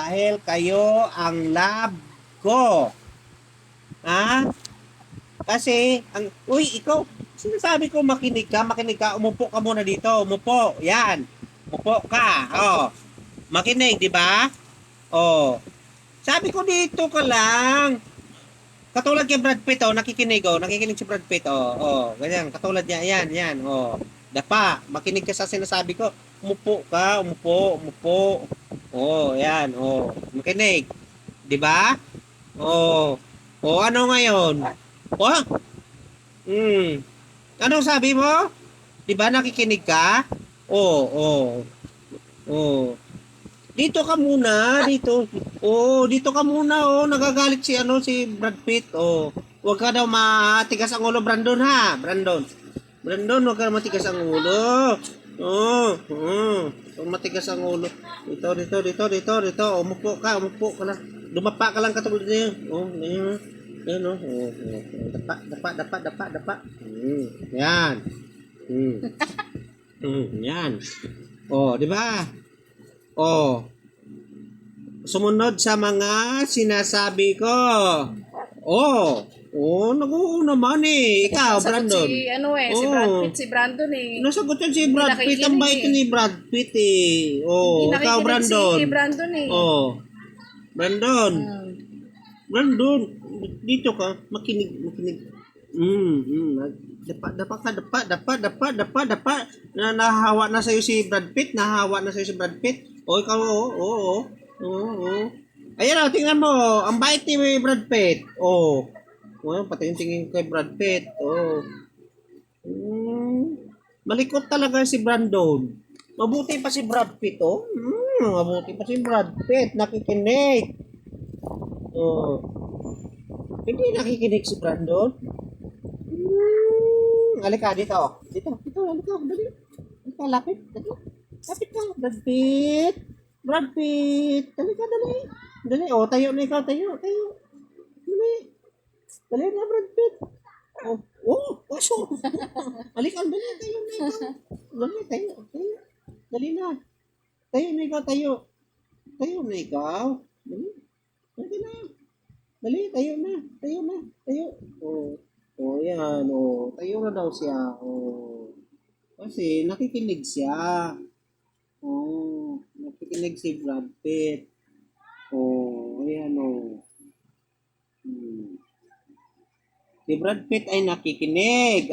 dahil kayo ang love ko. Ha? Kasi, uy, ikaw, sinasabi ko makinig ka, umupo ka muna dito, umupo, yan. Umupo ka, oh. Makinig, di ba? Oh. Sabi ko dito ka lang. Katulad kay Brad Pitt, nakikinig si Brad Pitt, ganyan, katulad niya, yan, dapa, makinig ka sa sinasabi ko, umupo, yan, makinig, di ba? Ano ngayon? Oh, anong sabi mo? Di ba nakikinig ka? Oh. Dito ka muna, dito. Dito ka muna, nagagalit si Brad Pitt, Huwag ka daw matigas ang ulo, Brandon, ha? Brandon, huwag ka matigas ang ulo. Huwag matigas ang ulo. Dito. Umupo ka lang. Dumapa ka lang katulad niya. Ganyan. Yan, Dapa. Yan. Yan. Di ba? Sumunod sa mga sinasabi ko. Nag-oo naman eh. Ikaw, Brandon. Si Brad Pitt, si Brandon eh. Nasagot yan si Brad Pitt. Ang bait ni Brad Pitt eh. Ikaw, Brandon. Si Brandon eh. Brandon, dito ka. Makinig. Dapa. Nahahawa na sa'yo si Brad Pitt. Ikaw, Ayan, tingnan mo. Ang bait ni Brad Pitt. Pati yung tingin kay Brad Pitt. Malikot talaga si Brandon. Mabuti pa si Brad Pitt, Nakikinig. Hindi nakikinig si Brandon. Halika dito. Halika, dali. Halika, lapit ka, Brad Pitt. Dali, tayo na ikaw, tayo. Dali na, Brad Pitt. Puso. Halika, dali, tayo na ikaw. Tayo. Dali na. Tayo na ikaw. Dali na. Dali, tayo na. Yan, tayo na daw siya. Kasi nakikinig siya. Nakikinig si Brad Pitt. Ayan, Si Brad Pitt ay nakikinig.